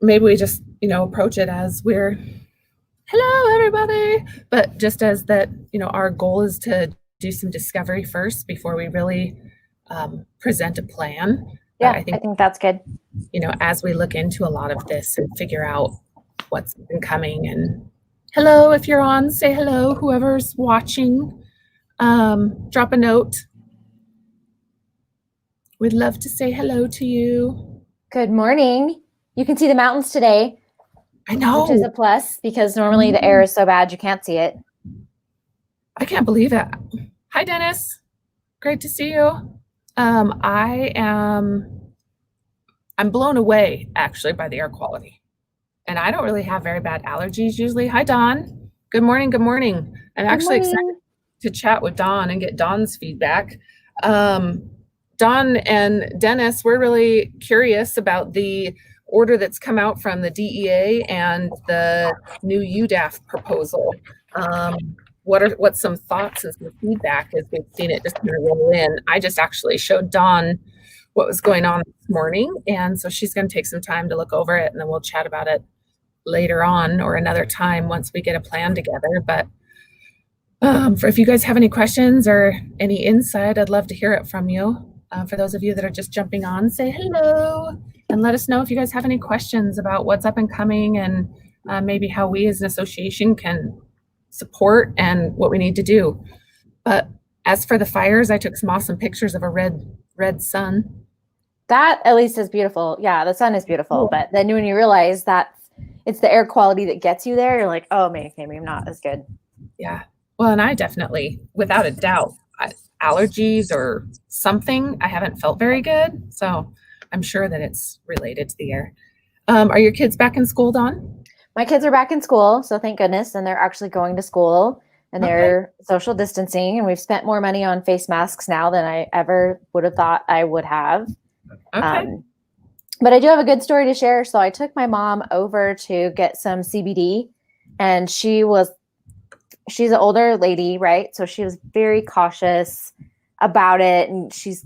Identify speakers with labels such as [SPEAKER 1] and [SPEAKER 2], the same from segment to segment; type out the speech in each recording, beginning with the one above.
[SPEAKER 1] maybe we just, approach it as hello, everybody, but just as that, our goal is to do some discovery first before we really present a plan. But
[SPEAKER 2] I think that's good.
[SPEAKER 1] As we look into a lot of this and figure out what's been coming, and hello, if you're on, say hello, whoever's watching, drop a note. We'd love to say hello to you.
[SPEAKER 2] Good morning. You can see the mountains today.
[SPEAKER 1] I know.
[SPEAKER 2] Which is a plus because normally the air is so bad you can't see it.
[SPEAKER 1] I can't believe it. Hi, Dennis. Great to see you. I'm blown away actually by the air quality. And I don't really have very bad allergies usually. Hi, Dawn. Good morning. Good morning. I'm actually excited to chat with Dawn and get Dawn's feedback. Dawn and Dennis, we're really curious about the order that's come out from the DEA and the new UDAF proposal. What's some thoughts and some feedback as we've seen it just kind of roll in? I just actually showed Dawn what was going on this morning, and so she's going to take some time to look over it, and then we'll chat about it later on or another time once we get a plan together. But if you guys have any questions or any insight, I'd love to hear it from you. For those of you that are just jumping on, say hello and let us know if you guys have any questions about what's up and coming, and maybe how we as an association can support and what we need to do. But as for the fires, I took some awesome pictures of a red sun.
[SPEAKER 2] That at least is beautiful. Yeah, the sun is beautiful. But then when you realize that it's the air quality that gets you there, you're like, oh, maybe I'm not as good.
[SPEAKER 1] Yeah. Well, and I definitely, without a doubt, allergies or something, I haven't felt very good. So I'm sure that it's related to the air. Are your kids back in school, Dawn?
[SPEAKER 2] My kids are back in school, so thank goodness. And they're actually going to school and they're social distancing. And we've spent more money on face masks now than I ever would have thought I would have.
[SPEAKER 1] Okay.
[SPEAKER 2] But I do have a good story to share. So I took my mom over to get some CBD, and she's an older lady, right? So she was very cautious about it, and she's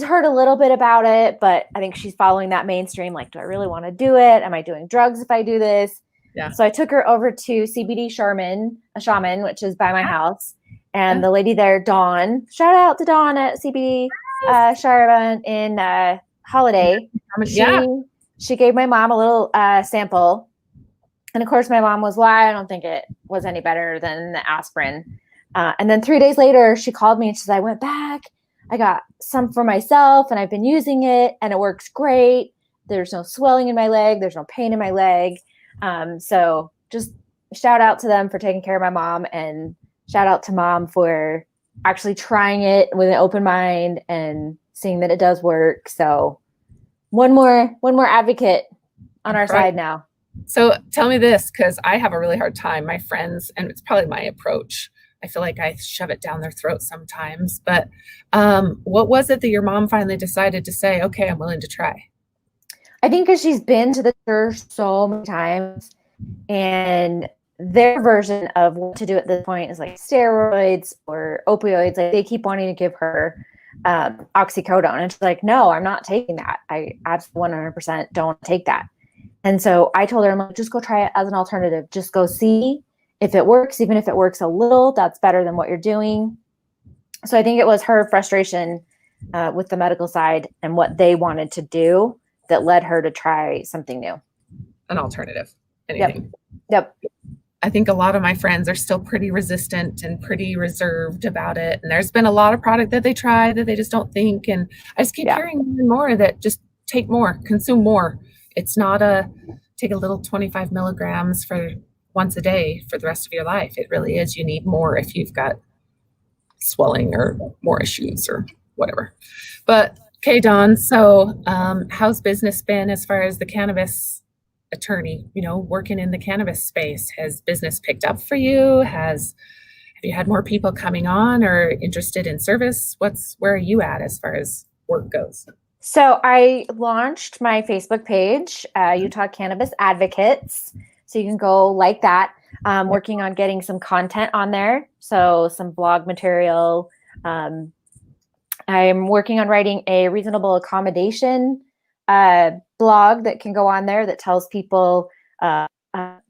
[SPEAKER 2] heard a little bit about it, but I think she's following that mainstream. Like, do I really want to do it? Am I doing drugs if I do this?
[SPEAKER 1] Yeah.
[SPEAKER 2] So I took her over to CBD Shaman, which is by my house. And the lady there, Dawn, shout out to Dawn at CBD Shaman in Holiday. She gave my mom a little sample. And of course, my mom was, I don't think it was any better than the aspirin. And then 3 days later, she called me and she said, I went back. I got some for myself and I've been using it and it works great. There's no swelling in my leg. There's no pain in my leg. So just shout out to them for taking care of my mom, and shout out to Mom for actually trying it with an open mind and seeing that it does work. So one more advocate on our side now.
[SPEAKER 1] So tell me this, because I have a really hard time. My friends, and it's probably my approach, I feel like I shove it down their throat sometimes. But what was it that your mom finally decided to say, okay, I'm willing to try?
[SPEAKER 2] I think because she's been to the church so many times, and their version of what to do at this point is like steroids or opioids. Like, they keep wanting to give her oxycodone. And she's like, no, I'm not taking that. I absolutely 100% don't take that. And so I told her, I'm like, just go try it as an alternative. Just go see if it works. Even if it works a little, that's better than what you're doing. So I think it was her frustration with the medical side and what they wanted to do that led her to try something new.
[SPEAKER 1] An alternative. Anything.
[SPEAKER 2] Yep.
[SPEAKER 1] I think a lot of my friends are still pretty resistant and pretty reserved about it. And there's been a lot of product that they try that they just don't think. And I just keep hearing more and more that just take more, consume more. It's not take a little 25 milligrams for once a day for the rest of your life. It really is. You need more if you've got swelling or more issues or whatever. But okay, Dawn. So how's business been as far as the cannabis attorney, working in the cannabis space? Has business picked up for you? Have you had more people coming on or interested in service? Where are you at as far as work goes?
[SPEAKER 2] So I launched my Facebook page, Utah Cannabis Advocates. So you can go like that. Working on getting some content on there. So some blog material. I'm working on writing a reasonable accommodation blog that can go on there that tells people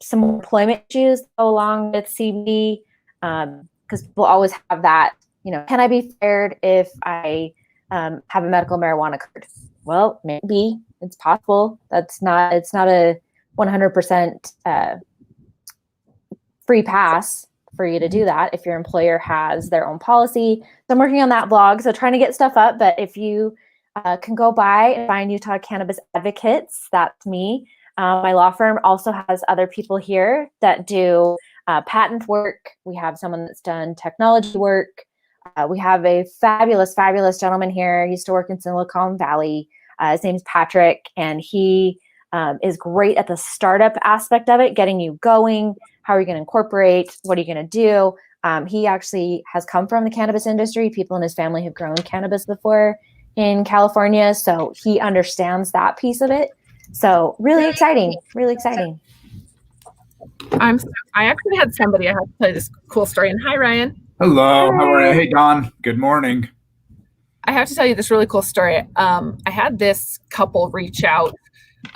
[SPEAKER 2] some employment issues that go along with CBD, because people always have that, can I be fired if I have a medical marijuana card? Well, maybe it's possible. It's not a 100% free pass for you to do that if your employer has their own policy. So I'm working on that blog, so trying to get stuff up. But if you can go by and find Utah Cannabis Advocates, that's me. My law firm also has other people here that do patent work. We have someone that's done technology work. We have a fabulous, fabulous gentleman here. He used to work in Silicon Valley. His name's Patrick, and he is great at the startup aspect of it, getting you going. How are you going to incorporate? What are you going to do? He actually has come from the cannabis industry. People in his family have grown cannabis before in California, so he understands that piece of it. So really exciting, really exciting.
[SPEAKER 1] I actually had somebody, I have to tell you this cool story. And hi, Ryan.
[SPEAKER 3] Hello, how are you? Hey, Dawn. Good morning.
[SPEAKER 1] I have to tell you this really cool story. I had this couple reach out,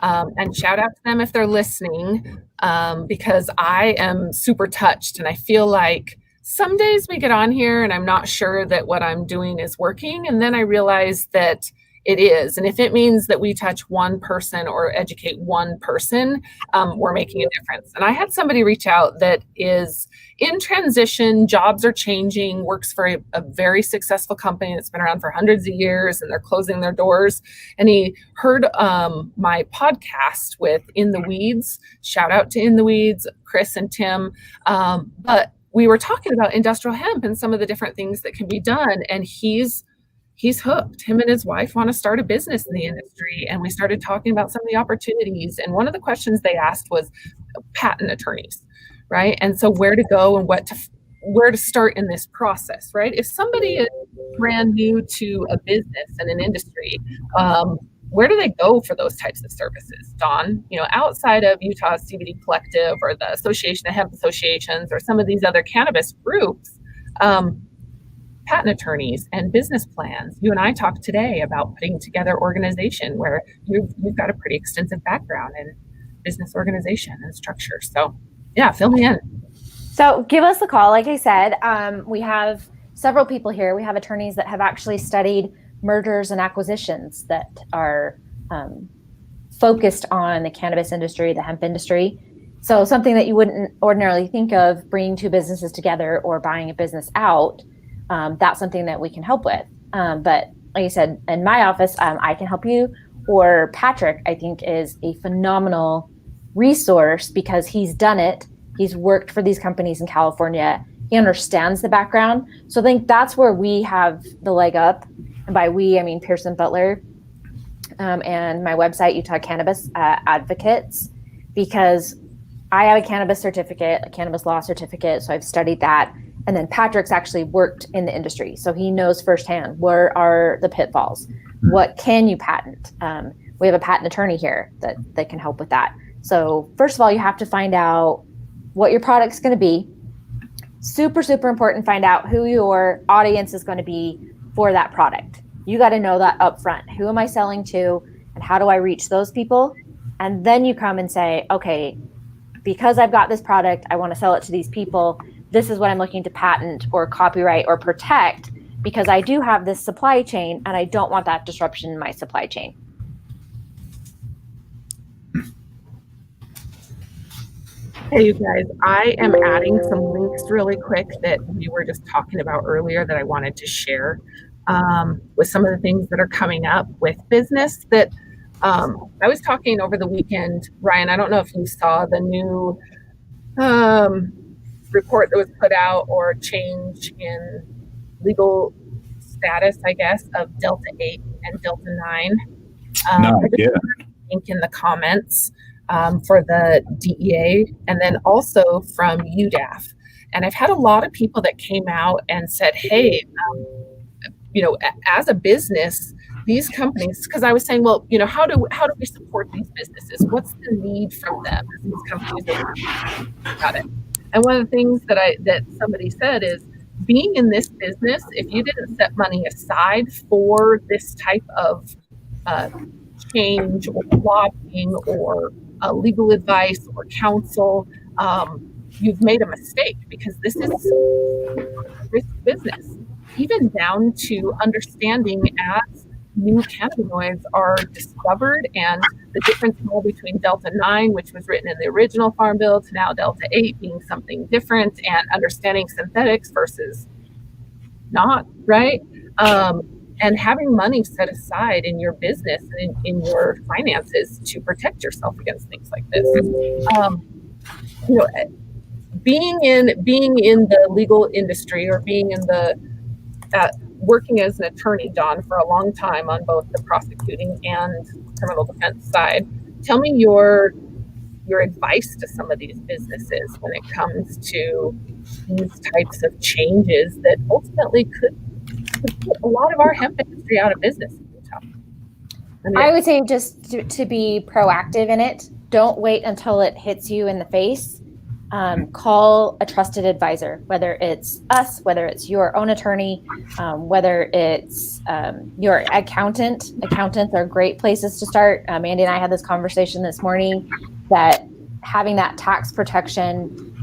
[SPEAKER 1] and shout out to them if they're listening, because I am super touched, and I feel like some days we get on here and I'm not sure that what I'm doing is working, and then I realize that it is. And if it means that we touch one person or educate one person, we're making a difference. And I had somebody reach out that is in transition, jobs are changing, works for a very successful company that's been around for hundreds of years, and they're closing their doors. And he heard my podcast with In the Weeds. Shout out to In the Weeds, Chris and Tim. But we were talking about industrial hemp and some of the different things that can be done. And he's hooked. Him and his wife want to start a business in the industry. And we started talking about some of the opportunities. And one of the questions they asked was patent attorneys, right? And so where to go and where to start in this process, right? If somebody is brand new to a business and an industry, where do they go for those types of services, Dawn? Outside of Utah CBD Collective or the Association of Hemp Associations or some of these other cannabis groups, patent attorneys and business plans. You and I talked today about putting together organization where you've got a pretty extensive background in business organization and structure. So yeah, fill me in.
[SPEAKER 2] So give us a call. Like I said, we have several people here. We have attorneys that have actually studied mergers and acquisitions that are focused on the cannabis industry, the hemp industry. So something that you wouldn't ordinarily think of, bringing two businesses together or buying a business out, that's something that we can help with. But like I said, in my office, I can help you. Or Patrick, I think, is a phenomenal resource because he's done it. He's worked for these companies in California. He understands the background. So I think that's where we have the leg up. And by we, I mean Pearson Butler and my website, Utah Cannabis Advocates, because I have a cannabis certificate, a cannabis law certificate. So I've studied that. And then Patrick's actually worked in the industry. So he knows firsthand, where are the pitfalls? What can you patent? We have a patent attorney here that can help with that. So first of all, you have to find out what your product's going to be. Super, super important. Find out who your audience is going to be for that product. You got to know that up front. Who am I selling to and how do I reach those people? And then you come and say, okay, because I've got this product, I want to sell it to these people. This is what I'm looking to patent or copyright or protect because I do have this supply chain and I don't want that disruption in my supply chain.
[SPEAKER 1] Hey, you guys, I am adding some links really quick that we were just talking about earlier that I wanted to share with some of the things that are coming up with business that I was talking over the weekend. Ryan, I don't know if you saw the new report that was put out or change in legal status, I guess, of Delta 8 and Delta 9.
[SPEAKER 3] No, yeah.
[SPEAKER 1] Link in the comments for the DEA and then also from UDAF. And I've had a lot of people that came out and said, hey, as a business, these companies, because I was saying, well, how do we support these businesses? What's the need from them? These companies got it. And one of the things that somebody said is being in this business, if you didn't set money aside for this type of change or lobbying or legal advice or counsel, you've made a mistake, because this is a risk business, even down to understanding as new cannabinoids are discovered, and the difference more between Delta 9, which was written in the original Farm Bill, to now Delta 8 being something different, and understanding synthetics versus not, right? And having money set aside in your business and in your finances to protect yourself against things like this. Being in the legal industry, or being in the working as an attorney, Dawn, for a long time on both the prosecuting and criminal defense side, tell me your advice to some of these businesses when it comes to these types of changes that ultimately could put a lot of our hemp industry out of business.
[SPEAKER 2] I would say just to be proactive in it. Don't wait until it hits you in the face. Call a trusted advisor, whether it's us, whether it's your own attorney, whether it's your accountant. Accountants are great places to start. Andy and I had this conversation this morning that having that tax protection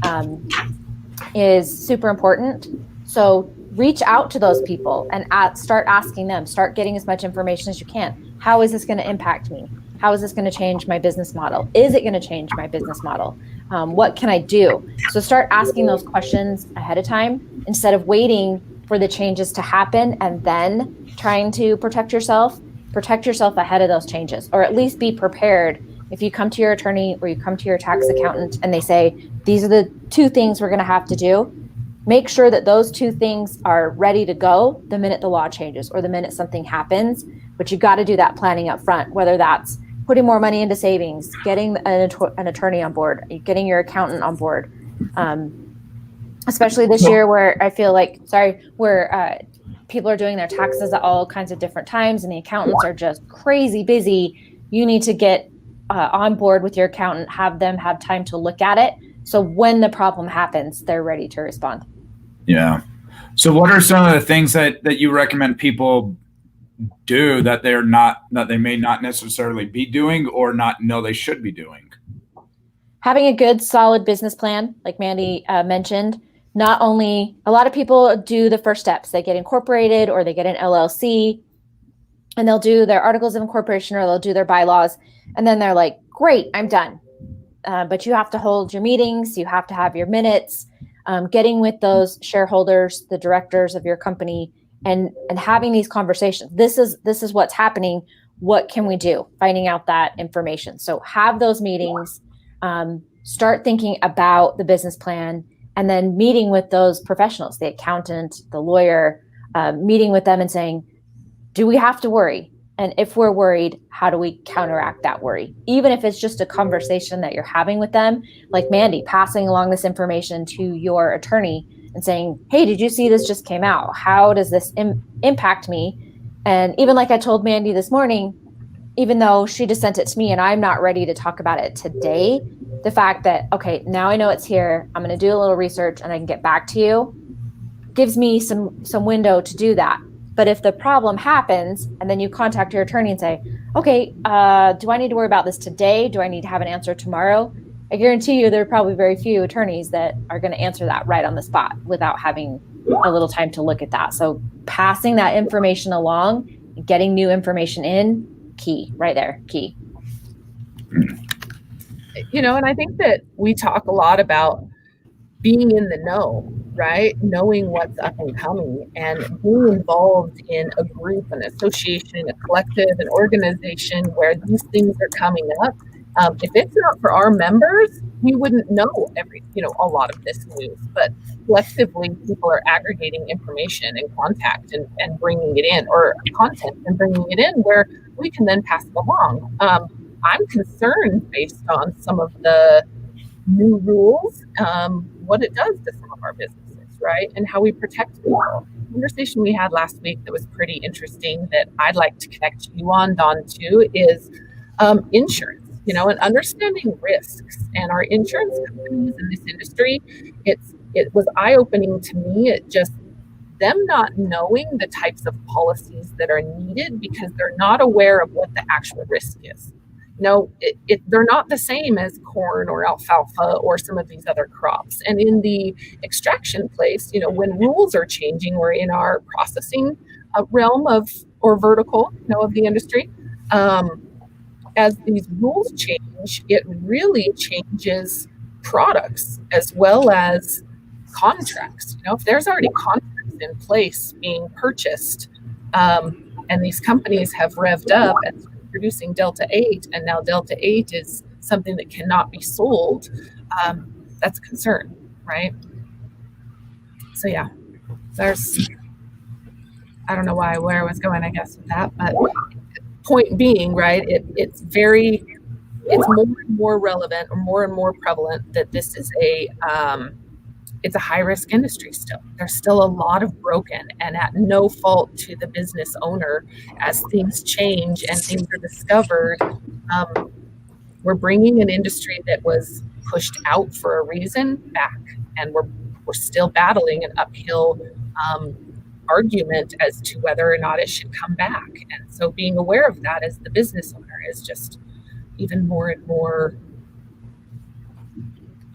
[SPEAKER 2] is super important. So reach out to those people and start asking them, start getting as much information as you can. How is this going to impact me? How is this going to change my business model? Is it going to change my business model? What can I do? So start asking those questions ahead of time instead of waiting for the changes to happen and then trying to protect yourself. Protect yourself ahead of those changes, or at least be prepared. If you come to your attorney or you come to your tax accountant and they say, these are the 2 things we're going to have to do, make sure that those 2 things are ready to go the minute the law changes or the minute something happens. But you got to do that planning up front, whether that's putting more money into savings, getting an attorney on board, getting your accountant on board. Especially this year where I feel like, where people are doing their taxes at all kinds of different times and the accountants are just crazy busy. You need to get on board with your accountant, have them have time to look at it. So when the problem happens, they're ready to respond.
[SPEAKER 3] Yeah. So what are some of the things that you recommend people do that they may not necessarily be doing or not know they should be doing?
[SPEAKER 2] Having a good, solid business plan, like Mandy mentioned. Not only, a lot of people do the first steps. They get incorporated or they get an LLC and they'll do their articles of incorporation or they'll do their bylaws. And then they're like, great, I'm done. But you have to hold your meetings. You have to have your minutes, getting with those shareholders, the directors of your company, and having these conversations. This is what's happening. What can we do? Finding out that information. So have those meetings, start thinking about the business plan, and then meeting with those professionals, the accountant, the lawyer, meeting with them and saying, do we have to worry? And if we're worried, how do we counteract that worry? Even if it's just a conversation that you're having with them, like Mandy, passing along this information to your attorney and saying, hey, did you see this just came out? How does this impact me? And even like I told Mandy this morning, even though she just sent it to me and I'm not ready to talk about it today, the fact that, okay, now I know it's here, I'm going to do a little research and I can get back to you, gives me some window to do that. But if the problem happens and then you contact your attorney and say, okay, do I need to worry about this today? Do I need to have an answer tomorrow? I guarantee you there are probably very few attorneys that are going to answer that right on the spot without having a little time to look at that. So passing that information along, getting new information in, key, right there, key.
[SPEAKER 1] And I think that we talk a lot about being in the know, right? Knowing what's up and coming and being involved in a group, an association, a collective, an organization where these things are coming up. If it's not for our members, we wouldn't know a lot of this news, but collectively people are aggregating information and contact and bringing it in, or content and bringing it in where we can then pass it along. I'm concerned based on some of the new rules, what it does to some of our businesses, right? And how we protect people. The conversation we had last week that was pretty interesting that I'd like to connect you on, Dawn, too, is insurance, and understanding risks. And our insurance companies in this industry, it was eye-opening to me. them not knowing the types of policies that are needed because they're not aware of what the actual risk is. They're not the same as corn or alfalfa or some of these other crops. And in the extraction place, when rules are changing, or in our processing realm or vertical, of the industry, as these rules change, it really changes products as well as contracts. If there's already contracts in place being purchased, and these companies have revved up and producing Delta 8, and now Delta 8 is something that cannot be sold, that's a concern, right? So yeah, I don't know where I was going, I guess, with that, but point being, right, it's more and more relevant, or more and more prevalent, that this is it's a high-risk industry still. There's still a lot of broken, and at no fault to the business owner. As things change and things are discovered, we're bringing an industry that was pushed out for a reason back, and we're still battling an uphill argument as to whether or not it should come back. And so being aware of that as the business owner is just even more and more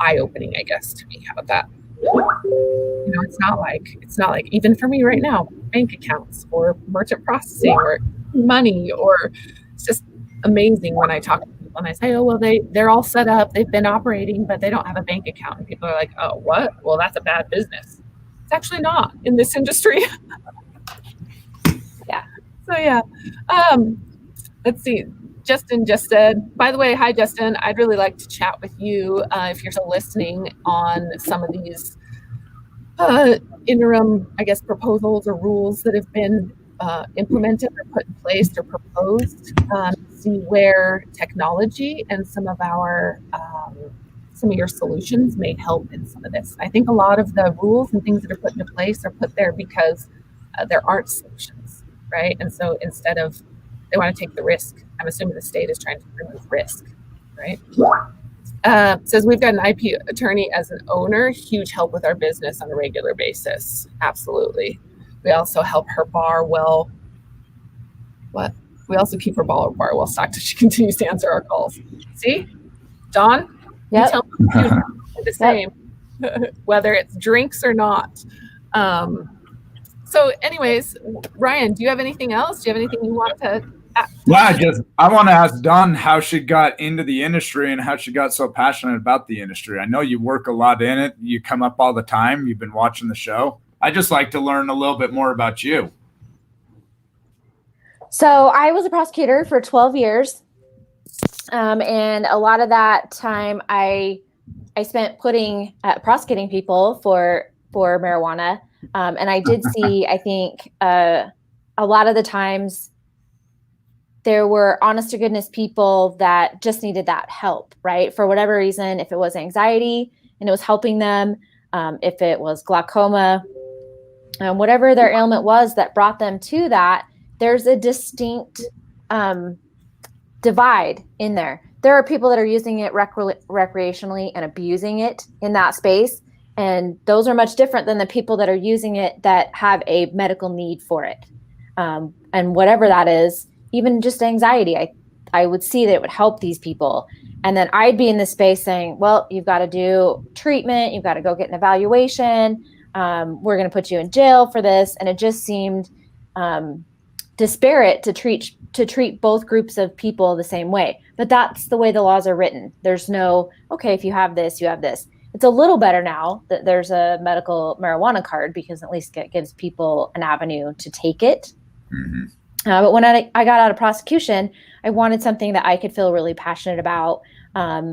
[SPEAKER 1] eye-opening, I guess, to me. How about that? It's not like even for me right now, bank accounts or merchant processing or money, or it's just amazing when I talk to people and I say, oh, well, they're all set up, they've been operating, but they don't have a bank account. And people are like, oh, what? Well, that's a bad business. It's actually not in this industry.
[SPEAKER 2] Yeah.
[SPEAKER 1] So yeah. Let's see. Justin just said, by the way, hi, Justin. I'd really like to chat with you if you're still listening on some of these interim, I guess, proposals or rules that have been implemented or put in place or proposed. See where technology and some of your solutions may help in some of this. I think a lot of the rules and things that are put into place are put there because there aren't solutions, right? And so instead of, they want to take the risk. I'm assuming the state is trying to remove risk, right? Says we've got an IP attorney as an owner, huge help with our business on a regular basis. Absolutely. We also help her bar well. What? We also keep her bar well stocked so she continues to answer our calls. See, Dawn,
[SPEAKER 2] yep.
[SPEAKER 1] You tell me the same, whether it's drinks or not. So anyways, Ryan, do you have anything else? Do you have anything you want to add?
[SPEAKER 3] Well, I want to ask Dawn how she got into the industry and how she got so passionate about the industry. I know you work a lot in it. You come up all the time. You've been watching the show. I just like to learn a little bit more about you.
[SPEAKER 2] So I was a prosecutor for 12 years. And a lot of that time I spent prosecuting people for marijuana. And I did see, I think, a lot of the times there were honest to goodness people that just needed that help, right? For whatever reason, if it was anxiety and it was helping them, if it was glaucoma, whatever their ailment was that brought them to that, there's a distinct divide in there. There are people that are using it recreationally and abusing it in that space. And those are much different than the people that are using it that have a medical need for it. And whatever that is, even just anxiety, I would see that it would help these people. And then I'd be in this space saying, well, you've got to do treatment. You've got to go get an evaluation. We're going to put you in jail for this. And it just seemed disparate to treat both groups of people the same way. But that's the way the laws are written. There's no, okay, if you have this, you have this. It's a little better now that there's a medical marijuana card because at least it gives people an avenue to take it.
[SPEAKER 3] Mm-hmm.
[SPEAKER 2] But when I got out of prosecution, I wanted something that I could feel really passionate about.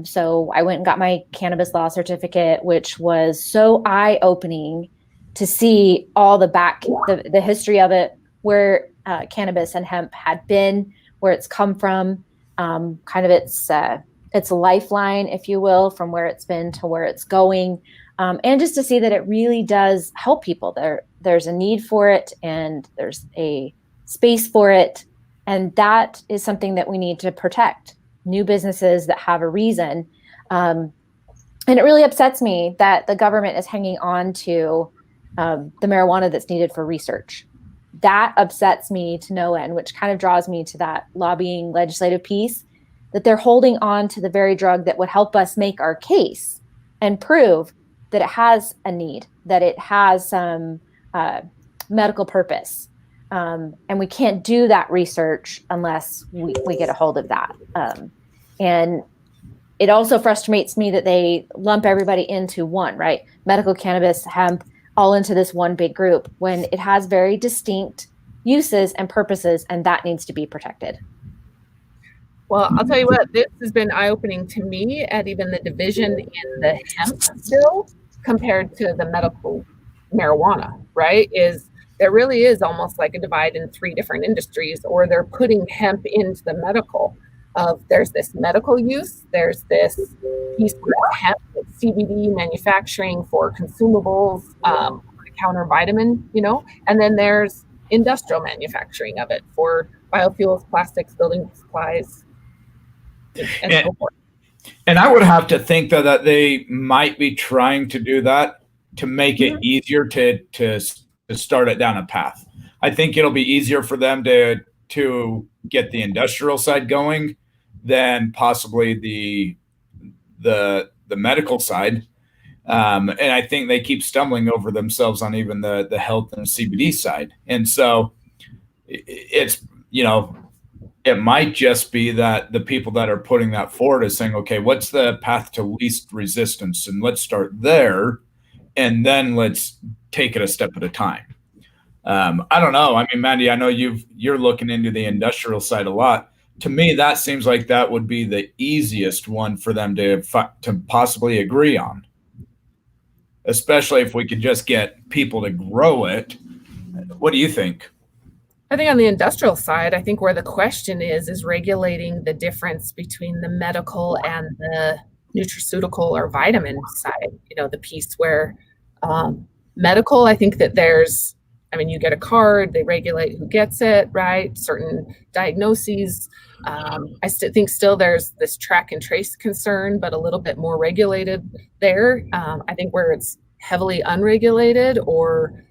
[SPEAKER 2] So I went and got my cannabis law certificate, which was so eye-opening to see all the history of it, where cannabis and hemp had been, where it's come from, kind of its lifeline, if you will, from where it's been to where it's going. And just to see that it really does help people. There's a need for it and there's a space for it. And that is something that we need to protect. New businesses that have a reason. And it really upsets me that the government is hanging on to the marijuana that's needed for research. That upsets me to no end, which kind of draws me to that lobbying legislative piece, that they're holding on to the very drug that would help us make our case and prove that it has a need, that it has some medical purpose. And we can't do that research unless we get a hold of that. And it also frustrates me that they lump everybody into one, right? Medical cannabis, hemp, all into this one big group when it has very distinct uses and purposes, and that needs to be protected.
[SPEAKER 1] Well, I'll tell you what, this has been eye-opening to me at even the division in the hemp bill compared to the medical marijuana, right? Is there really is almost like a divide in three different industries, or they're putting hemp into the medical of there's this medical use, there's this piece of hemp, CBD manufacturing for consumables, counter vitamin, and then there's industrial manufacturing of it for biofuels, plastics, building supplies, and so forth.
[SPEAKER 3] And I would have to think that they might be trying to do that to make it easier to start it down a path. I think it'll be easier for them to get the industrial side going than possibly the medical side. And I think they keep stumbling over themselves on even the health and CBD side. And so it's, it might just be that the people that are putting that forward is saying, okay, what's the path to least resistance? And let's start there. And then let's take it a step at a time. I don't know. I mean, Mandy, I know you're looking into the industrial side a lot. To me, that seems like that would be the easiest one for them to possibly agree on, especially if we could just get people to grow it. What do you think?
[SPEAKER 1] I think on the industrial side, I think where the question is regulating the difference between the medical and the nutraceutical or vitamin side, the piece where medical, I think that you get a card, they regulate who gets it, right? Certain diagnoses. I think still there's this track and trace concern, but a little bit more regulated there. I think where it's heavily unregulated or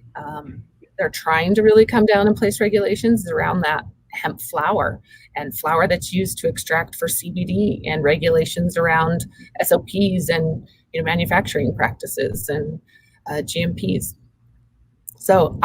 [SPEAKER 1] they're trying to really come down and place regulations around that hemp flower and flower that's used to extract for CBD and regulations around SOPs and manufacturing practices and GMPs. So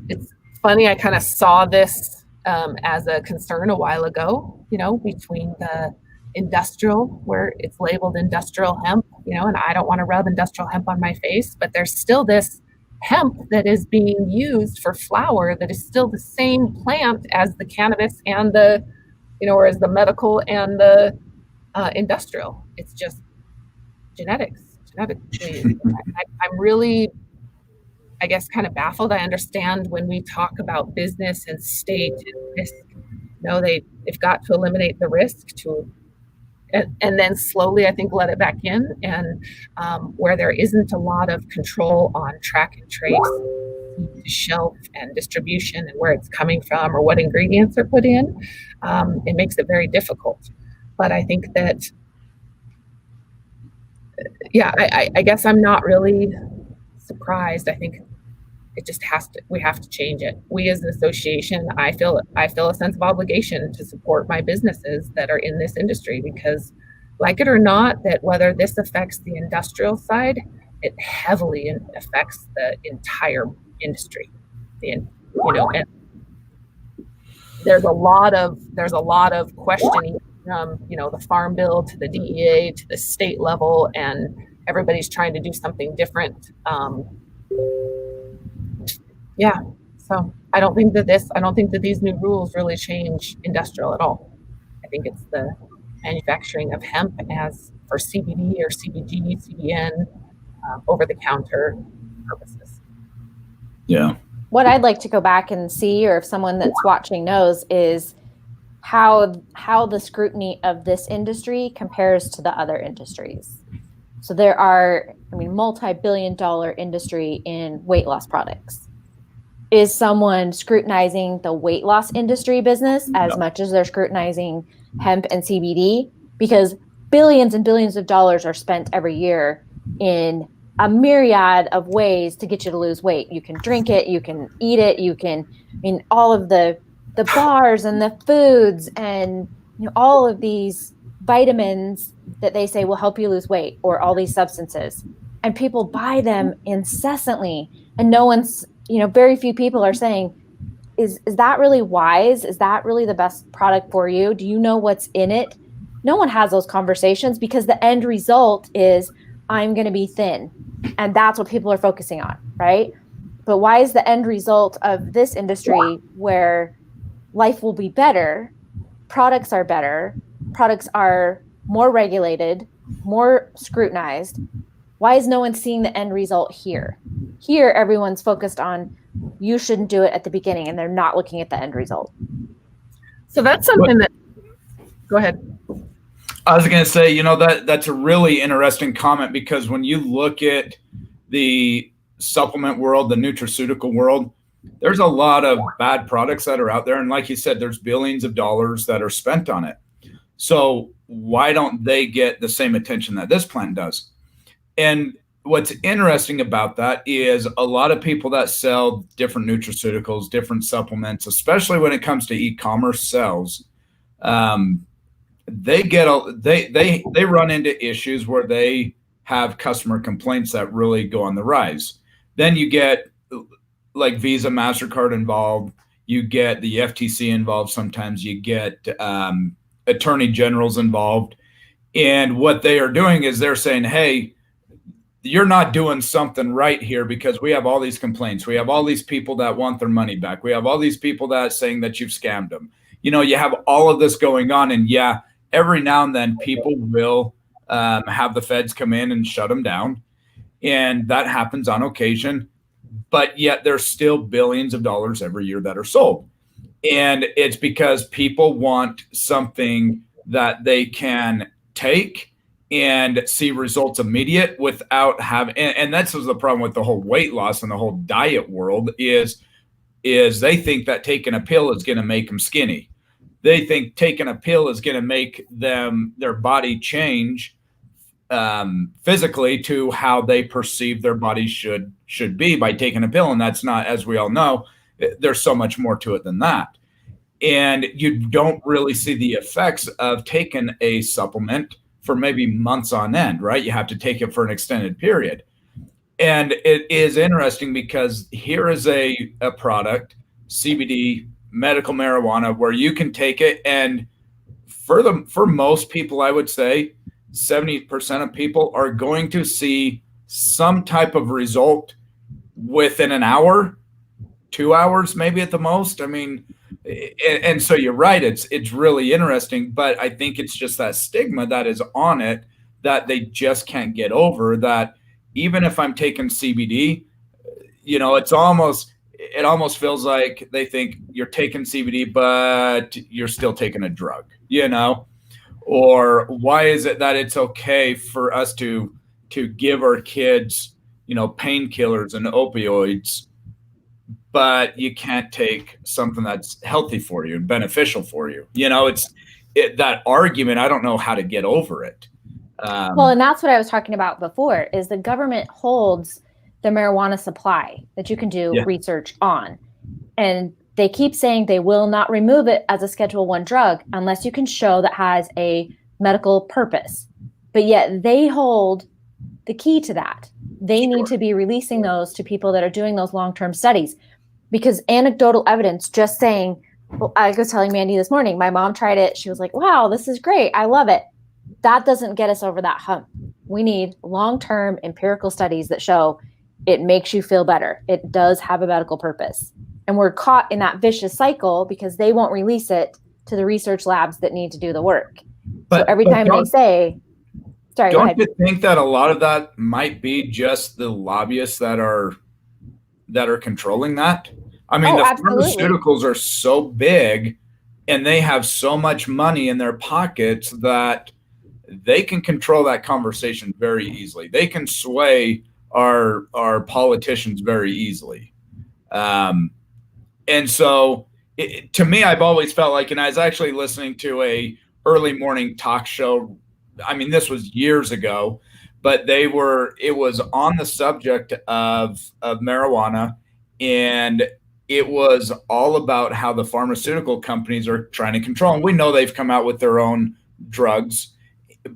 [SPEAKER 1] it's funny, I kind of saw this as a concern a while ago, between the industrial, where it's labeled industrial hemp, and I don't want to rub industrial hemp on my face, but there's still this hemp that is being used for flower that is still the same plant as the cannabis and the, or as the medical and the industrial. It's just genetically. I'm really, I guess, kind of baffled. I understand when we talk about business and state and risk, they've got to eliminate the risk and then slowly, I think, let it back in. And where there isn't a lot of control on track and trace, shelf and distribution and where it's coming from or what ingredients are put in, it makes it very difficult. But I think that, I guess I'm not really surprised. I think it just we have to change it. We as an association, I feel a sense of obligation to support my businesses that are in this industry because, like it or not, that whether this affects the industrial side, it heavily affects the entire industry. And there's a lot of questioning from the Farm Bill to the DEA to the state level, and everybody's trying to do something different. So I don't think that these new rules really change industrial at all. I think it's the manufacturing of hemp as for CBD or CBG, CBN, over-the-counter purposes.
[SPEAKER 3] Yeah.
[SPEAKER 2] What I'd like to go back and see, or if someone that's watching knows, is how the scrutiny of this industry compares to the other industries. So there are, multi-billion-dollar industry in weight loss products. Is someone scrutinizing the weight loss industry business as much as they're scrutinizing hemp and CBD? Because billions and billions of dollars are spent every year in a myriad of ways to get you to lose weight. You can drink it, you can eat it, all of the bars and the foods and all of these vitamins that they say will help you lose weight, or all these substances. And people buy them incessantly. And no one's, very few people are saying, is that really wise? Is that really the best product for you? Do you know what's in it? No one has those conversations, because the end result is I'm going to be thin. And that's what people are focusing on, right? But why is the end result of this industry, where life will be better, products are more regulated, more scrutinized? Why is no one seeing the end result here? Here, everyone's focused on you shouldn't do it at the beginning, and they're not looking at the end result.
[SPEAKER 1] So that's something that, go ahead.
[SPEAKER 3] I was going to say, that's a really interesting comment, because when you look at the supplement world, the nutraceutical world, there's a lot of bad products that are out there. And like you said, there's billions of dollars that are spent on it. So why don't they get the same attention that this plant does? And what's interesting about that is a lot of people that sell different nutraceuticals, different supplements, especially when it comes to e-commerce sales, they run into issues where they have customer complaints that really go on the rise. Then you get like Visa, MasterCard involved. You get the FTC involved. Sometimes you get attorney generals involved. And what they are doing is they're saying, hey, you're not doing something right here, because we have all these complaints. We have all these people that want their money back. We have all these people that are saying that you've scammed them. You have all of this going on. And yeah, every now and then people will have the feds come in and shut them down. And that happens on occasion. But yet there's still billions of dollars every year that are sold. And it's because people want something that they can take and see results immediate without having, and that's the problem with the whole weight loss and the whole diet world is they think that taking a pill is going to make them skinny. They think taking a pill is going to make their body change physically to how they perceive their body should be by taking a pill. And that's not, as we all know, there's so much more to it than that. And you don't really see the effects of taking a supplement for maybe months on end, right? You have to take it for an extended period. And it is interesting because here is a product, CBD, medical marijuana, where you can take it. And for most people, I would say 70% of people are going to see some type of result within an hour, 2 hours, maybe at the most. I mean, and so you're right. It's really interesting, but I think it's just that stigma that is on it that they just can't get over, that even if I'm taking CBD, it almost feels like they think you're taking CBD, but you're still taking a drug, or why is it that it's okay for us to give our kids, painkillers and opioids, but you can't take something that's healthy for you and beneficial for you. That argument, I don't know how to get over it.
[SPEAKER 2] Well, and that's what I was talking about before, is the government holds the marijuana supply that you can do research on. And they keep saying they will not remove it as a Schedule I drug unless you can show that has a medical purpose. But yet they hold the key to that. They need to be releasing those to people that are doing those long-term studies. Because anecdotal evidence, just saying, well, I was telling Mandy this morning, my mom tried it. She was like, wow, this is great. I love it. That doesn't get us over that hump. We need long-term empirical studies that show it makes you feel better. It does have a medical purpose. And we're caught in that vicious cycle because they won't release it to the research labs that need to do the work. So every time they say, sorry, go ahead.
[SPEAKER 3] Don't you think that a lot of that might be just the lobbyists that are controlling that? I mean, the pharmaceuticals are so big and they have so much money in their pockets that they can control that conversation very easily. They can sway our politicians very easily. And so to me, I've always felt like, and I was actually listening to a early morning talk show. I mean, this was years ago, but it was on the subject of marijuana, and it was all about how the pharmaceutical companies are trying to control. And we know they've come out with their own drugs,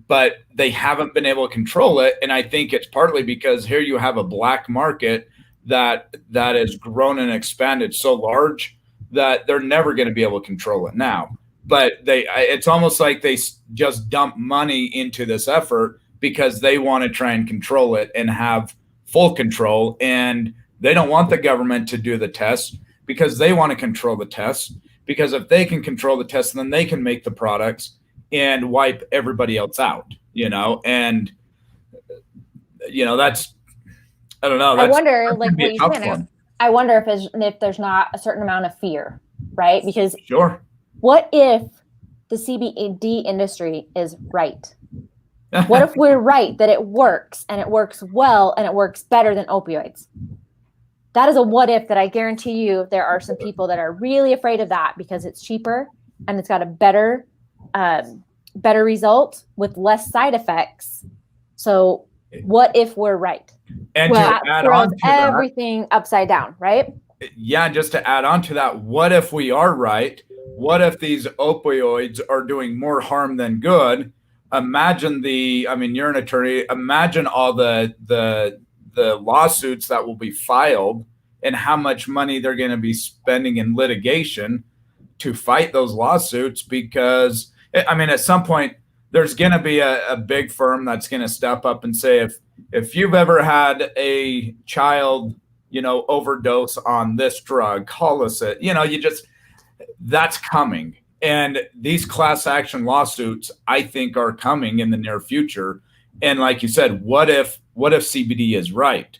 [SPEAKER 3] but they haven't been able to control it. And I think it's partly because here you have a black market that has grown and expanded so large that they're never going to be able to control it now. But it's almost like they just dump money into this effort because they want to try and control it and have full control. And they don't want the government to do the tests because they want to control the tests. Because if they can control the tests, then they can make the products and wipe everybody else out, and, that's, I don't know.
[SPEAKER 2] I wonder, like what you said, I wonder if there's not a certain amount of fear, right? Because
[SPEAKER 3] sure.
[SPEAKER 2] What if the CBD industry is right? What if we're right that it works and it works well and it works better than opioids? That is a what if that I guarantee you there are some people that are really afraid of that because it's cheaper and it's got a better result with less side effects. So what if we're right?
[SPEAKER 3] And
[SPEAKER 2] that throws everything upside down, right?
[SPEAKER 3] Yeah, just to add on to that, what if we are right? What if these opioids are doing more harm than good? Imagine you're an attorney. Imagine all the lawsuits that will be filed and how much money they're going to be spending in litigation to fight those lawsuits. Because, at some point, there's going to be a big firm that's going to step up and say, if you've ever had a child, overdose on this drug, call us it. That's coming. And these class action lawsuits, I think, are coming in the near future. And like you said, what if CBD is right?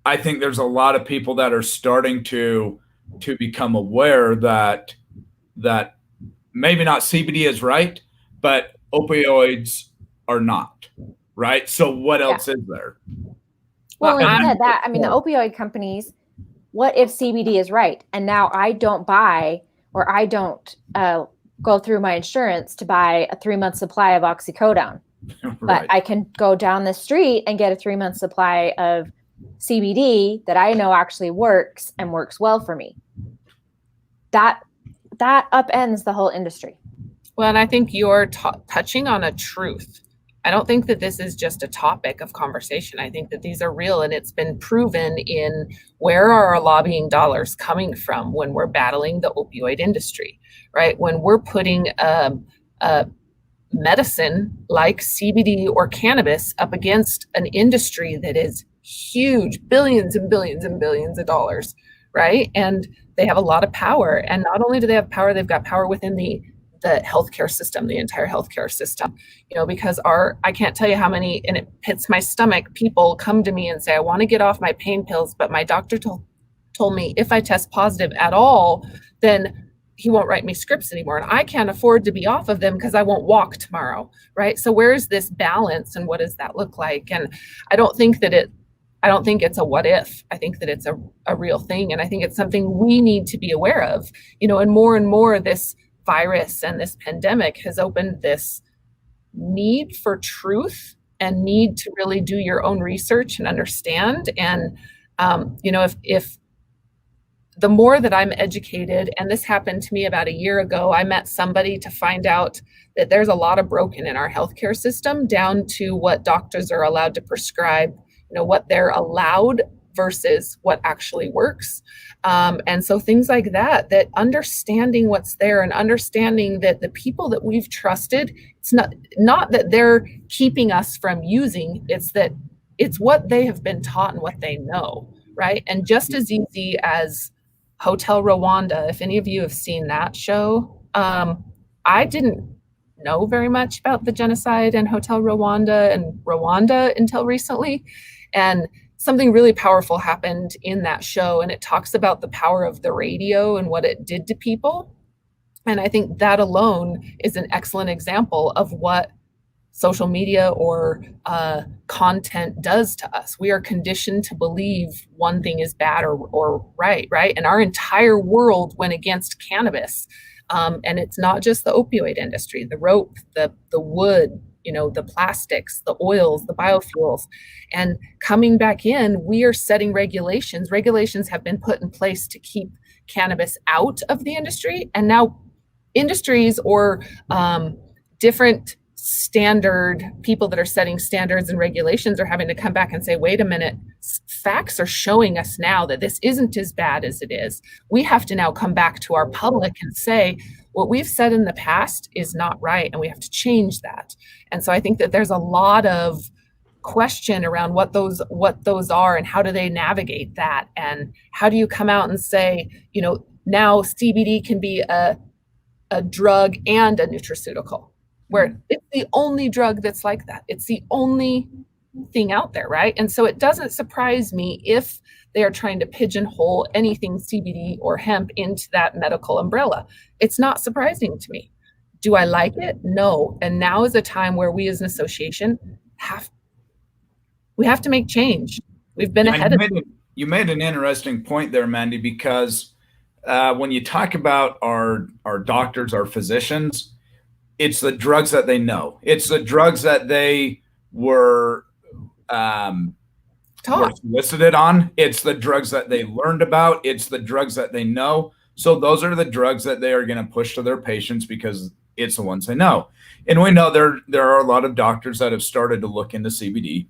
[SPEAKER 3] I think there's a lot of people that are starting to become aware that maybe not CBD is right, but opioids are not, right? So what else is there?
[SPEAKER 2] Well, like you said that, the opioid companies, what if CBD is right? And now I don't buy or I don't go through my insurance to buy a 3-month supply of oxycodone. Right. But I can go down the street and get a 3-month supply of CBD that I know actually works and works well for me. That upends the whole industry.
[SPEAKER 1] Well, and I think you're touching on a truth. I don't think that this is just a topic of conversation. I think that these are real, and it's been proven in where are our lobbying dollars coming from when we're battling the opioid industry, right? When we're putting a medicine like CBD or cannabis up against an industry that is huge, billions and billions and billions of dollars, right? And they have a lot of power. And not only do they have power, they've got power within the healthcare system, the entire healthcare system, because I can't tell you how many, and it pits my stomach, people come to me and say, I want to get off my pain pills, but my doctor told me if I test positive at all, then he won't write me scripts anymore. And I can't afford to be off of them because I won't walk tomorrow, right? So where is this balance and what does that look like? And I don't think it's a what if. I think that it's a real thing. And I think it's something we need to be aware of, and more this virus and this pandemic has opened this need for truth and need to really do your own research and understand. And, if the more that I'm educated, and this happened to me about a year ago, I met somebody to find out that there's a lot of broken in our healthcare system, down to what doctors are allowed to prescribe, what they're allowed versus what actually works. And so things like that understanding what's there and understanding that the people that we've trusted, it's not that they're keeping us from using, it's that it's what they have been taught and what they know, right? And just as easy as Hotel Rwanda, if any of you have seen that show, I didn't know very much about the genocide and Hotel Rwanda and Rwanda until recently. And something really powerful happened in that show, and it talks about the power of the radio and what it did to people. And I think that alone is an excellent example of what social media or content does to us. We are conditioned to believe one thing is bad or right? And our entire world went against cannabis. And it's not just the opioid industry, the rope, the wood, the plastics, the oils, the biofuels. And coming back in, we are setting regulations. Regulations have been put in place to keep cannabis out of the industry. And now industries or different standard people that are setting standards and regulations are having to come back and say, wait a minute, facts are showing us now that this isn't as bad as it is. We have to now come back to our public and say, what we've said in the past is not right, and we have to change that. And so I think that there's a lot of question around what those are and how do they navigate that, and how do you come out and say, now CBD can be a drug and a nutraceutical, where it's the only drug that's like that. It's the only thing out there, right? And so it doesn't surprise me if they are trying to pigeonhole anything CBD or hemp into that medical umbrella. It's not surprising to me. Do I like it? No. And now is a time where we as an association have to make change. We've been ahead of it.
[SPEAKER 3] You made an interesting point there, Mandy, because when you talk about our doctors, our physicians, it's the drugs that they know. It's the drugs that they were solicited on. It's the drugs that they learned about. It's the drugs that they know. So those are the drugs that they are going to push to their patients because it's the ones they know. And we know there are a lot of doctors that have started to look into CBD,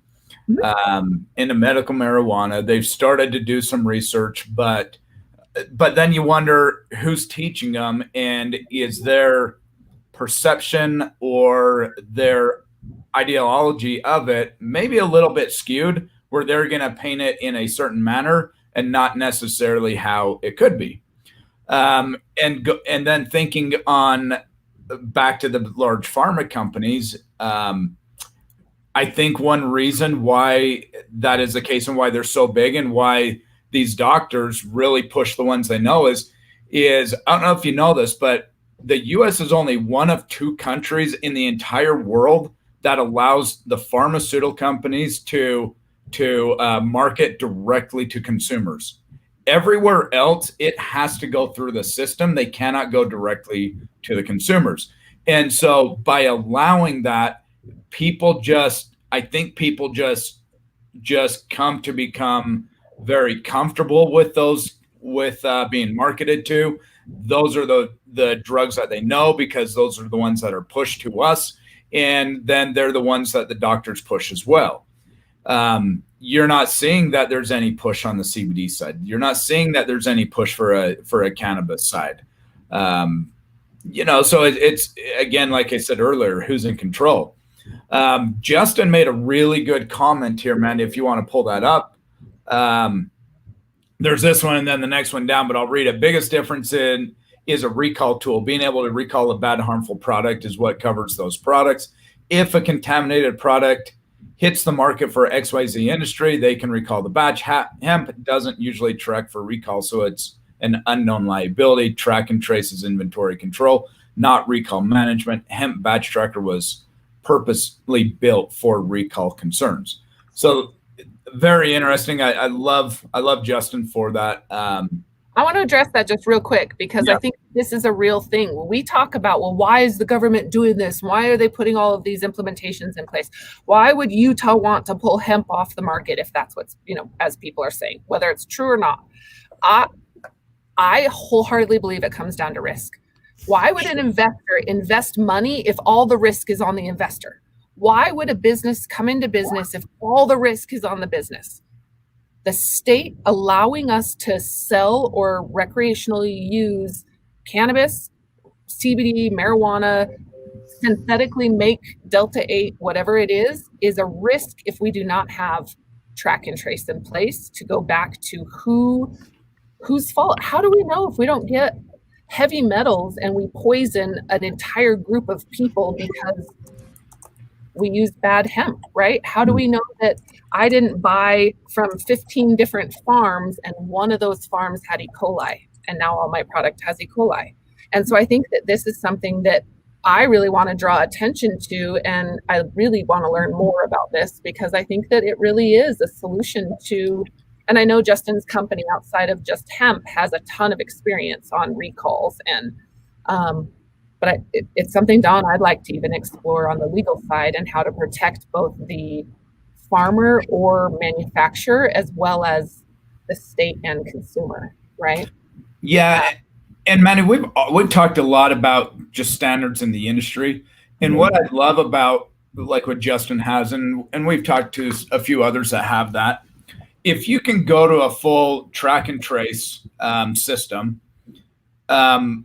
[SPEAKER 3] into medical marijuana. They've started to do some research, but then you wonder who's teaching them, and is their perception or their ideology of it maybe a little bit skewed, where they're going to paint it in a certain manner and not necessarily how it could be. And then thinking on back to the large pharma companies, I think one reason why that is the case and why they're so big and why these doctors really push the ones they know is I don't know if you know this, but the U.S. is only one of 2 countries in the entire world that allows the pharmaceutical companies to market directly to consumers. Everywhere else, it has to go through the system. They cannot go directly to the consumers. And so by allowing that, I think people just come to become very comfortable with those, with being marketed to. Those are the drugs that they know because those are the ones that are pushed to us. And then they're the ones that the doctors push as well. You're not seeing that there's any push on the CBD side. You're not seeing that there's any push for a cannabis side. So it's again, like I said earlier, who's in control? Justin made a really good comment here, man. If you want to pull that up, there's this one and then the next one down, but I'll read it. Biggest difference is a recall tool. Being able to recall a bad, harmful product is what covers those products. If a contaminated product hits the market for XYZ industry, they can recall the batch. Hemp doesn't usually track for recall, so it's an unknown liability. Track and traces inventory control, not recall management. Hemp batch tracker was purposely built for recall concerns. So very interesting. I love Justin for that.
[SPEAKER 1] I want to address that just real quick because I think this is a real thing. When we talk about, well, why is the government doing this? Why are they putting all of these implementations in place? Why would Utah want to pull hemp off the market if that's what's, as people are saying, whether it's true or not? I wholeheartedly believe it comes down to risk. Why would an investor invest money if all the risk is on the investor? Why would a business come into business if all the risk is on the business? The state allowing us to sell or recreationally use cannabis, CBD, marijuana, synthetically make Delta-8, whatever it is a risk if we do not have track and trace in place to go back to whose fault. How do we know if we don't get heavy metals and we poison an entire group of people because we use bad hemp, right? How do we know that I didn't buy from 15 different farms and one of those farms had E. coli and now all my product has E. coli? And so I think that this is something that I really want to draw attention to, and I really want to learn more about this because I think that it really is a solution to, and I know Justin's company outside of just hemp has a ton of experience on recalls and But it's something, Dawn, I'd like to even explore on the legal side and how to protect both the farmer or manufacturer as well as the state and consumer, right?
[SPEAKER 3] Yeah, and Manny, we've talked a lot about just standards in the industry, and what I love about like what Justin has, and we've talked to a few others that have that. If you can go to a full track and trace system, the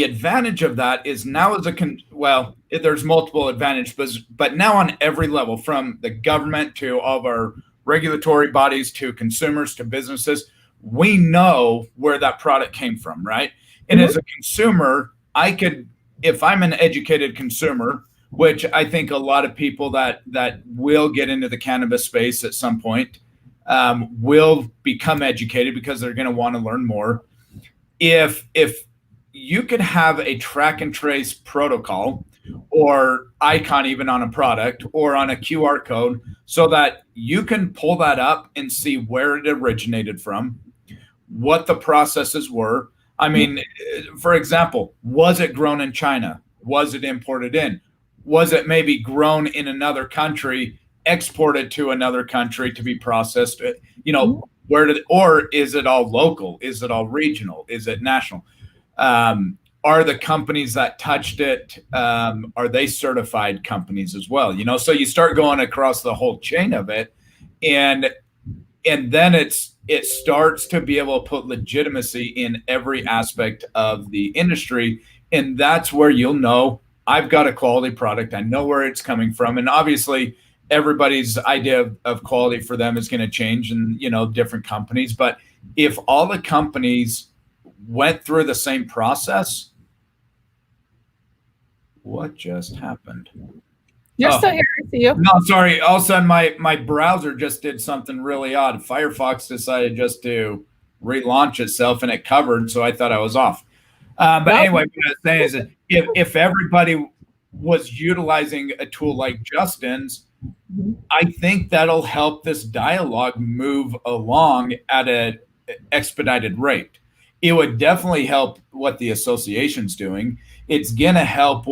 [SPEAKER 3] advantage of that is now as there's multiple advantages, but now on every level, from the government to all of our regulatory bodies to consumers to businesses, we know where that product came from, right? And as a consumer, if I'm an educated consumer, which I think a lot of people that will get into the cannabis space at some point will become educated because they're going to want to learn more. If you could have a track and trace protocol or icon even on a product or on a QR code so that you can pull that up and see where it originated from, what the processes were. I mean, for example, was it grown in China? Was it imported in? Was it maybe grown in another country, exported to another country to be processed? Or is it all local? Is it all regional? Is it national? Are the companies that touched it, are they certified companies as well? So you start going across the whole chain of it, and then it starts to be able to put legitimacy in every aspect of the industry. And that's where you'll know I've got a quality product. I know where it's coming from. And obviously everybody's idea of quality for them is going to change in, different companies. But if all the companies went through the same process, what just happened?
[SPEAKER 1] You're still here. I see you.
[SPEAKER 3] No, sorry. All of a sudden, my browser just did something really odd. Firefox decided just to relaunch itself, and it covered, so I thought I was off. Anyway, what I was saying is that if everybody was utilizing a tool like Justin's, I think that'll help this dialogue move along at an expedited rate. It would definitely help what the association's doing. It's going to help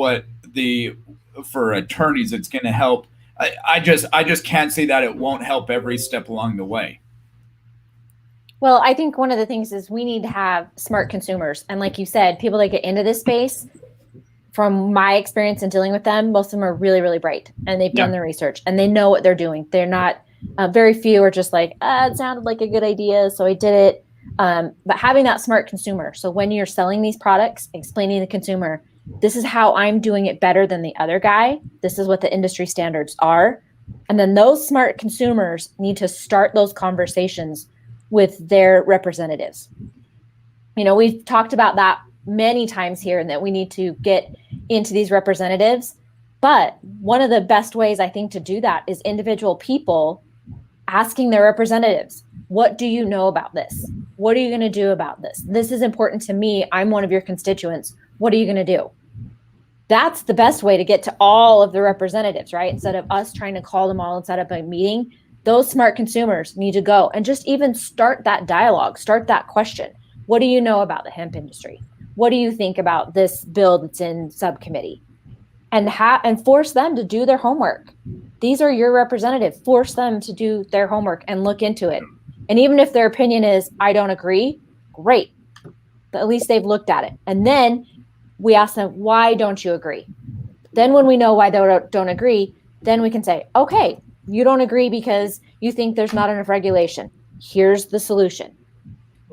[SPEAKER 3] for attorneys, it's going to help. I just can't see that it won't help every step along the way.
[SPEAKER 2] Well, I think one of the things is we need to have smart consumers. And like you said, people that get into this space, from my experience in dealing with them, most of them are really, really bright and they've done their research and they know what they're doing. They're not, very few are just like, it sounded like a good idea, so I did it. But having that smart consumer. So when you're selling these products, explaining to the consumer, this is how I'm doing it better than the other guy. This is what the industry standards are. And then those smart consumers need to start those conversations with their representatives. We've talked about that many times here and that we need to get into these representatives. But one of the best ways I think to do that is individual people asking their representatives, what do you know about this? What are you going to do about this? This is important to me. I'm one of your constituents. What are you going to do? That's the best way to get to all of the representatives, right? Instead of us trying to call them all and set up a meeting, those smart consumers need to go and just even start that dialogue, start that question. What do you know about the hemp industry? What do you think about this bill that's in subcommittee? And force them to do their homework. These are your representatives. Force them to do their homework and look into it. And even if their opinion is, I don't agree, great. But at least they've looked at it. And then we ask them, why don't you agree? Then when we know why they don't agree, then we can say, okay, you don't agree because you think there's not enough regulation. Here's the solution.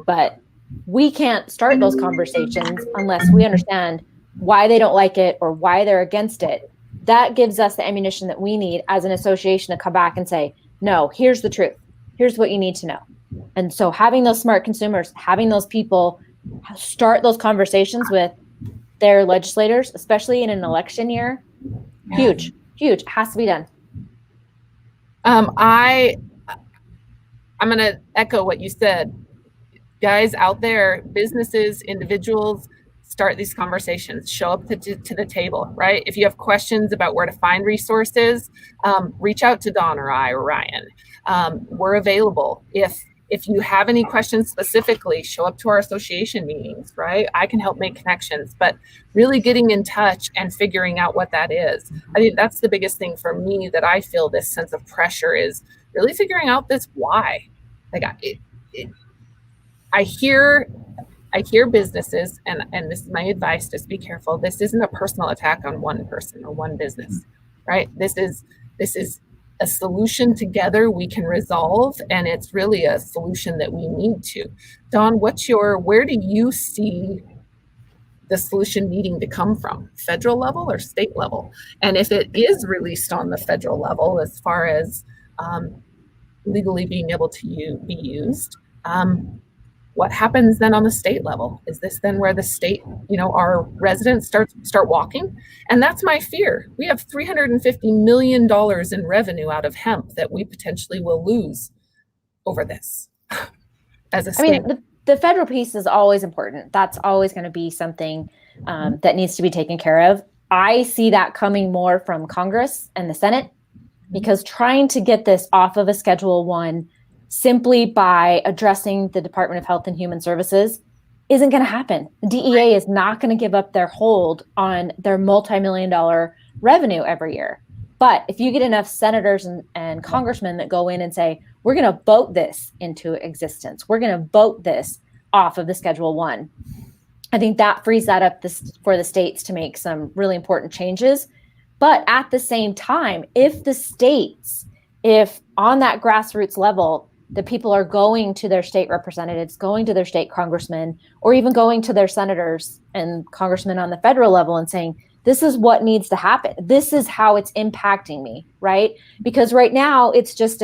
[SPEAKER 2] But we can't start those conversations unless we understand why they don't like it or why they're against it. That gives us the ammunition that we need as an association to come back and say, no, here's the truth. Here's what you need to know. And so having those smart consumers, having those people start those conversations with their legislators, especially in an election year, huge, it has to be done.
[SPEAKER 1] I'm going to echo what you said. Guys out there, businesses, individuals, start these conversations, show up to the table, right? If you have questions about where to find resources, reach out to Dawn or I or Ryan. We're available. If If you have any questions specifically, show up to our association meetings, right? I can help make connections, but really getting in touch and figuring out what that is. I think that's the biggest thing for me, that I feel this sense of pressure, is really figuring out this why. Like I hear businesses, and this is my advice, just be careful. This isn't a personal attack on one person or one business, right? This is a solution together we can resolve, and it's really a solution that we need to. Dawn, where do you see the solution needing to come from? Federal level or state level? And if it is released on the federal level, as far as legally being able to be used, what happens then on the state level? Is this then where the state, our residents start walking? And that's my fear. We have $350 million in revenue out of hemp that we potentially will lose over this as a state.
[SPEAKER 2] I mean, the federal piece is always important. That's always going to be something that needs to be taken care of. I see that coming more from Congress and the Senate, because trying to get this off of a Schedule 1 simply by addressing the Department of Health and Human Services isn't going to happen. The DEA is not going to give up their hold on their multi-million-dollar revenue every year. But if you get enough senators and congressmen that go in and say, we're going to vote this into existence, we're going to vote this off of the Schedule 1, I think that frees that up for the states to make some really important changes. But at the same time, if on that grassroots level, the people are going to their state representatives, going to their state congressmen, or even going to their senators and congressmen on the federal level and saying, this is what needs to happen. This is how it's impacting me, right? Because right now it's just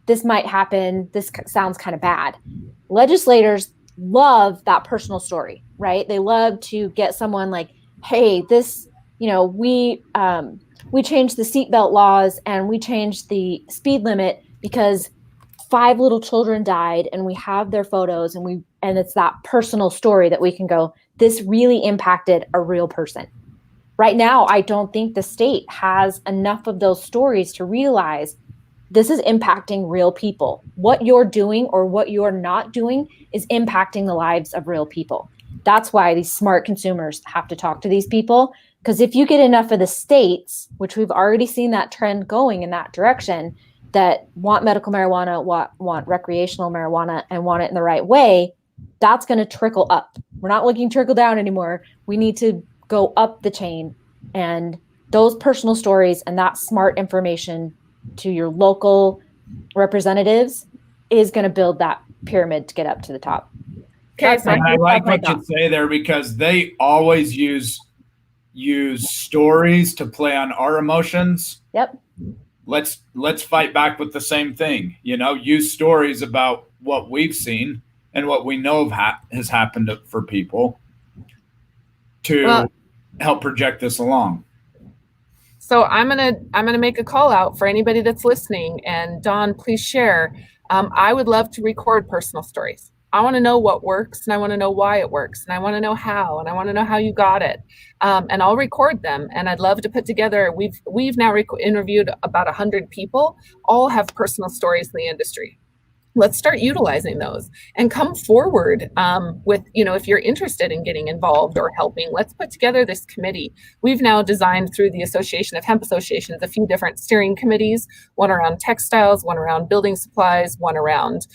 [SPEAKER 2] this might happen. This sounds kind of bad. Legislators love that personal story, right? They love to get someone like, hey, this, we changed the seatbelt laws and we changed the speed limit because 5 little children died, and we have their photos, and it's that personal story that we can go, this really impacted a real person. Right now, I don't think the state has enough of those stories to realize this is impacting real people. What you're doing or what you're not doing is impacting the lives of real people. That's why these smart consumers have to talk to these people, because if you get enough of the states, which we've already seen that trend going in that direction, that want medical marijuana, want recreational marijuana, and want it in the right way, that's going to trickle up. We're not looking trickle down anymore. We need to go up the chain. And those personal stories and that smart information to your local representatives is going to build that pyramid to get up to the top.
[SPEAKER 3] Okay, so I like what you say there, because they always use stories to play on our emotions.
[SPEAKER 2] Yep.
[SPEAKER 3] Let's fight back with the same thing. Use stories about what we've seen and what we know has happened for people to help project this along.
[SPEAKER 1] So I'm gonna make a call out for anybody that's listening. And Dawn, please share. I would love to record personal stories. I want to know what works, and I want to know why it works, and I want to know how, and I want to know how you got it. And I'll record them. And I'd love to put together. We've now interviewed about 100 people. All have personal stories in the industry. Let's start utilizing those and come forward with, if you're interested in getting involved or helping, let's put together this committee. We've now designed through the Association of Hemp Associations a few different steering committees, one around textiles, one around building supplies, one around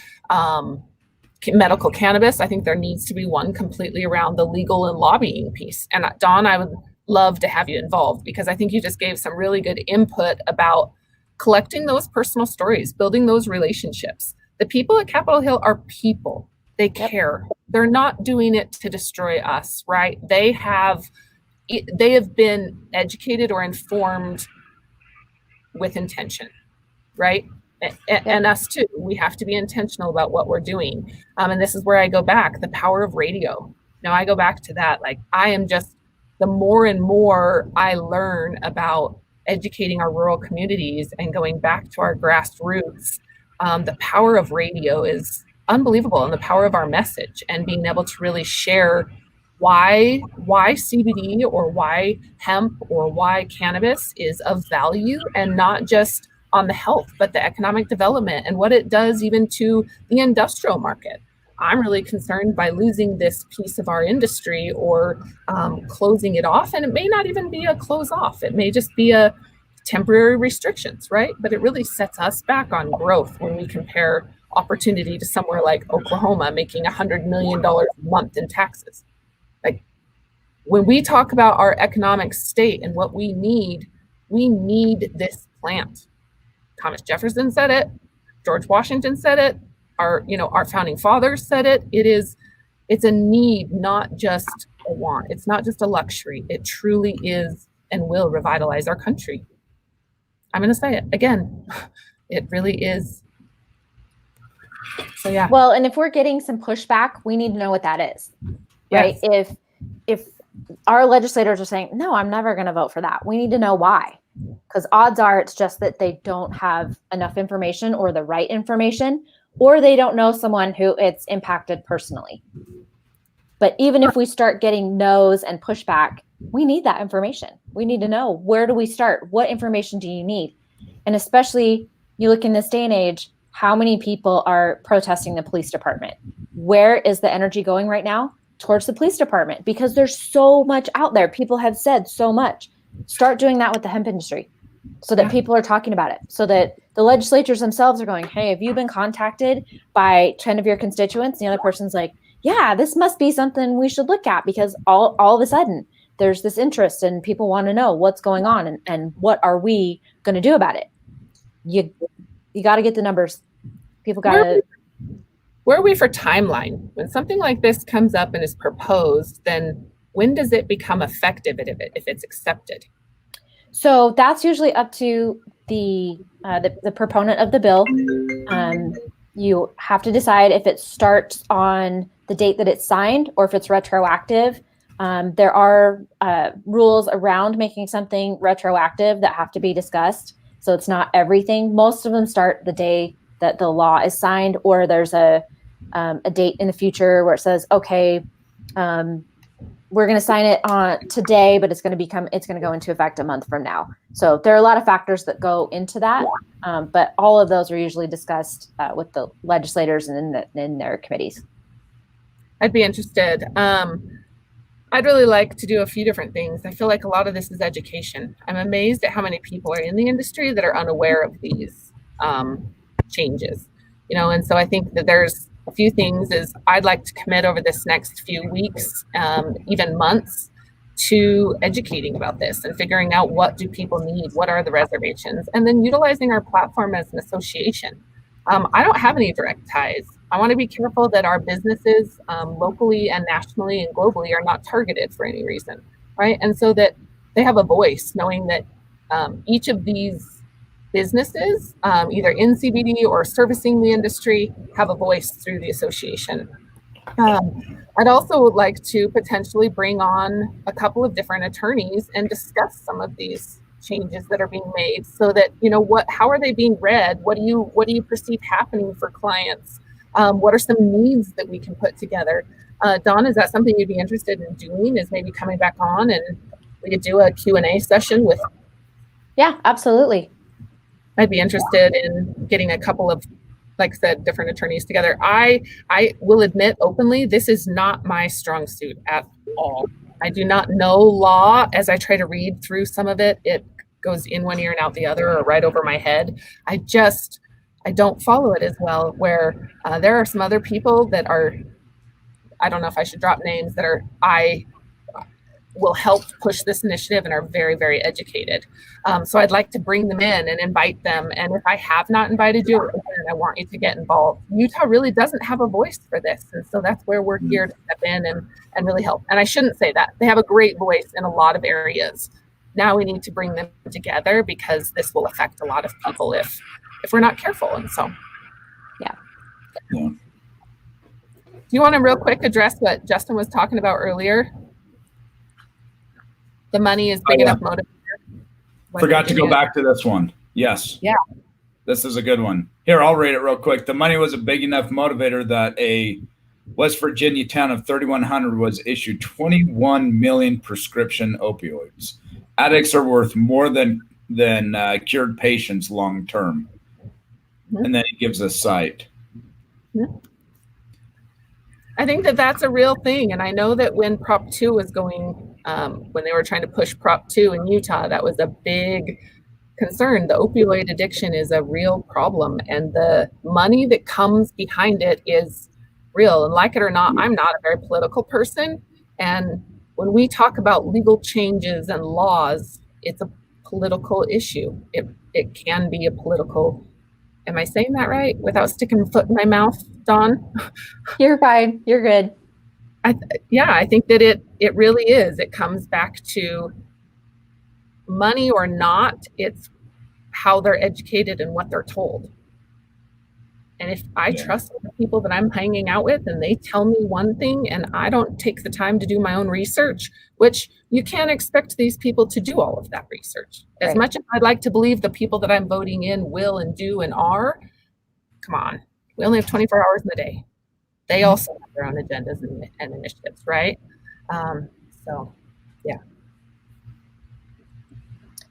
[SPEAKER 1] medical cannabis. I think there needs to be one completely around the legal and lobbying piece. And Dawn, I would love to have you involved, because I think you just gave some really good input about collecting those personal stories, building those relationships. The people at Capitol Hill are people. They care. They're not doing it to destroy us, right? They have been educated or informed with intention, right? And us too. We have to be intentional about what we're doing. And this is where I go back, the power of radio. Now I go back to that. Like, I am just, the more and more I learn about educating our rural communities and going back to our grassroots, the power of radio is unbelievable, and the power of our message and being able to really share why CBD or why hemp or why cannabis is of value, and not just on the health, but the economic development and what it does even to the industrial market. I'm really concerned by losing this piece of our industry or closing it off. And it may not even be a close off. It may just be a temporary restrictions, right? But it really sets us back on growth when we compare opportunity to somewhere like Oklahoma making $100 million a month in taxes. Like, when we talk about our economic state and what we need this plant. Thomas Jefferson said it. George Washington said it. Our founding fathers said it. It's a need, not just a want. It's not just a luxury. It truly is and will revitalize our country. I'm going to say it again. It really is. So yeah.
[SPEAKER 2] Well, and if we're getting some pushback, we need to know what that is, right?
[SPEAKER 1] Yes.
[SPEAKER 2] If our legislators are saying, no, I'm never going to vote for that, we need to know why. Because odds are it's just that they don't have enough information or the right information, or they don't know someone who it's impacted personally. But even if we start getting no's and pushback, we need that information. We need to know, where do we start? What information do you need? And especially, you look in this day and age, how many people are protesting the police department? Where is the energy going right now? Towards the police department, because there's so much out there. People have said so much. Start doing that with the hemp industry so that people are talking about it, so that the legislatures themselves are going, hey, have you been contacted by 10 of your constituents? And the other person's like, yeah, this must be something we should look at, because all of a sudden there's this interest and people want to know what's going on and what are we going to do about it. You got to get the numbers. People got to.
[SPEAKER 1] Where are we for timeline? When something like this comes up and is proposed, then when does it become effective if it's accepted?
[SPEAKER 2] So that's usually up to the proponent of the bill. You have to decide if it starts on the date that it's signed or if it's retroactive. There are rules around making something retroactive that have to be discussed. So it's not everything. Most of them start the day that the law is signed, or there's a date in the future where it says, okay, we're going to sign it on today, but it's going to go into effect a month from now. So there are a lot of factors that go into that, but all of those are usually discussed with the legislators and in their committees.
[SPEAKER 1] I'd be interested. I'd really like to do a few different things. I feel like a lot of this is education. I'm amazed at how many people are in the industry that are unaware of these changes, and so I think that there's a few things is I'd like to commit over this next few weeks, even months, to educating about this and figuring out what do people need, what are the reservations, and then utilizing our platform as an association. I don't have any direct ties. I want to be careful that our businesses locally and nationally and globally are not targeted for any reason, right? And so that they have a voice, knowing that each of these businesses, either in CBD or servicing the industry, have a voice through the association. I'd also like to potentially bring on a couple of different attorneys and discuss some of these changes that are being made, so that how are they being read? What do you perceive happening for clients? What are some needs that we can put together? Dawn, is that something you'd be interested in doing? Is maybe coming back on and we could do a Q&A session with?
[SPEAKER 2] Yeah, absolutely.
[SPEAKER 1] I'd be interested in getting a couple of, like I said, different attorneys together. I will admit openly, this is not my strong suit at all. I do not know law. As I try to read through some of it, it goes in one ear and out the other, or right over my head. I don't follow it as well, where there are some other people that are, I don't know if I should drop names, that I will help push this initiative and are very, very educated. So I'd like to bring them in and invite them. And if I have not invited you, again, I want you to get involved. Utah really doesn't have a voice for this. And so that's where we're here to step in and really help. And I shouldn't say that. They have a great voice in a lot of areas. Now we need to bring them together, because this will affect a lot of people if we're not careful. And so, yeah. Do you want to real quick address what Justin was talking about earlier? The money is big enough motivator.
[SPEAKER 3] Forgot to go back to this one. Yes.
[SPEAKER 1] Yeah.
[SPEAKER 3] This is a good one. Here, I'll read it real quick. The money was a big enough motivator that a West Virginia town of 3,100 was issued 21 million prescription opioids. Addicts are worth more than than cured patients long term.
[SPEAKER 1] Mhm.
[SPEAKER 3] And then it gives us sight.
[SPEAKER 1] I think that that's a real thing. And I know that when Prop 2 was going, when they were trying to push Prop 2 in Utah, that was a big concern. The opioid addiction is a real problem, and the money that comes behind it is real. And like it or not, I'm not a very political person. And when we talk about legal changes and laws, it's a political issue. It can be a political. Am I saying that right without sticking a foot in my mouth, Dawn?
[SPEAKER 2] You're fine. You're good.
[SPEAKER 1] I think that it really is. It comes back to money or not. It's how they're educated and what they're told. And if I trust the people that I'm hanging out with and they tell me one thing and I don't take the time to do my own research, which you can't expect these people to do all of that research. As much as I'd like to believe the people that I'm voting in will and do and are, come on, we only have 24 hours in the day. They also have their own agendas and initiatives, right? Yeah.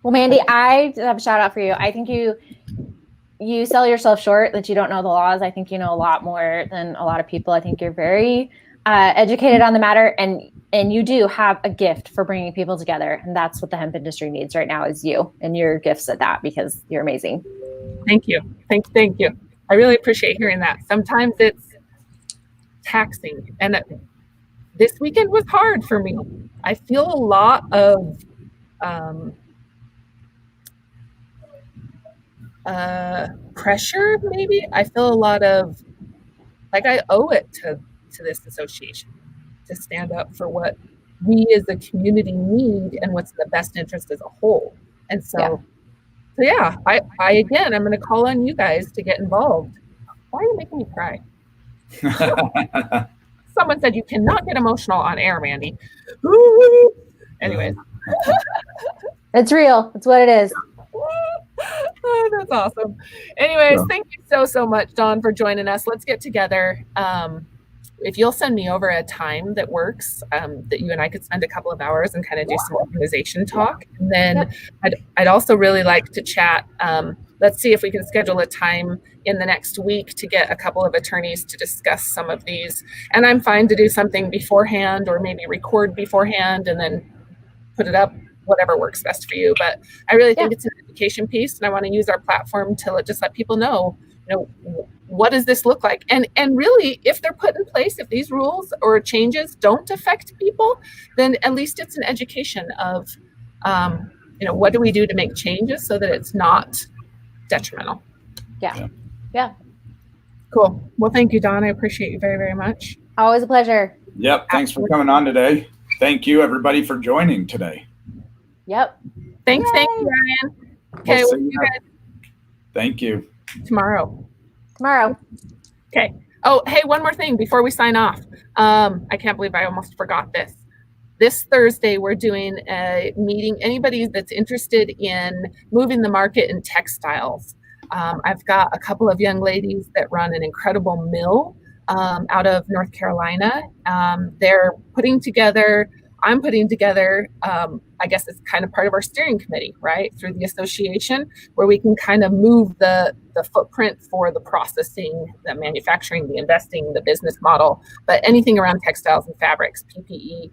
[SPEAKER 2] Well, Mandy, I have a shout out for you. I think you sell yourself short that you don't know the laws. I think you know a lot more than a lot of people. I think you're very educated on the matter, and you do have a gift for bringing people together. And that's what the hemp industry needs right now is you and your gifts at that, because you're amazing.
[SPEAKER 1] Thank you. Thank you. I really appreciate hearing that. Sometimes it's taxing. And this weekend was hard for me. I feel a lot of pressure, maybe. I feel a lot of, like, I owe it to this association to stand up for what we as a community need and what's in the best interest as a whole. And so I again, I'm going to call on you guys to get involved. Why are you making me cry? Someone said you cannot get emotional on air, Mandy. Anyways.
[SPEAKER 2] It's real. It's what it is.
[SPEAKER 1] Oh, that's awesome. Anyways, thank you so much, Dawn, for joining us. Let's get together. If you'll send me over a time that works, that you and I could spend a couple of hours and kind of do some organization talk. And then I'd also really like to chat. Let's see if we can schedule a time in the next week to get a couple of attorneys to discuss some of these. And I'm fine to do something beforehand, or maybe record beforehand and then put it up, whatever works best for you. But I really think it's an education piece, and I want to use our platform to just let people know, what does this look like? And really, if they're put in place, if these rules or changes don't affect people, then at least it's an education of, what do we do to make changes so that it's not detrimental.
[SPEAKER 2] Yeah.
[SPEAKER 1] Cool. Well, thank you, Dawn. I appreciate you very, very much.
[SPEAKER 2] Always a pleasure.
[SPEAKER 3] Yep. Thanks for coming on today. Thank you, everybody, for joining today.
[SPEAKER 2] Yep.
[SPEAKER 1] Thank you, Ryan. Okay, we'll see you guys.
[SPEAKER 3] Thank you.
[SPEAKER 2] Tomorrow.
[SPEAKER 1] Okay. Oh, hey, one more thing before we sign off. I can't believe I almost forgot this. This Thursday, we're doing a meeting. Anybody that's interested in moving the market in textiles. I've got a couple of young ladies that run an incredible mill out of North Carolina. They're putting together, I'm putting together, I guess it's kind of part of our steering committee, right? Through the association, where we can kind of move the footprint for the processing, the manufacturing, the investing, the business model, but anything around textiles and fabrics, PPE,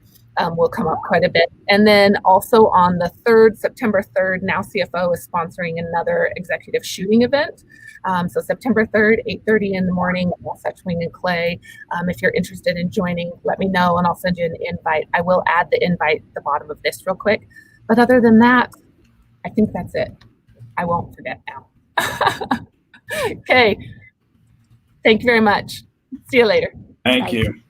[SPEAKER 1] will come up quite a bit. And then also on the 3rd, September 3rd, Now CFO is sponsoring another executive shooting event. So September 3rd, 8:30 in the morning, Wasatch Wing and Clay. If you're interested in joining, let me know and I'll send you an invite. I will add the invite at the bottom of this real quick. But other than that, I think that's it. I won't forget now. Okay. Thank you very much. See you later.
[SPEAKER 3] Thank you.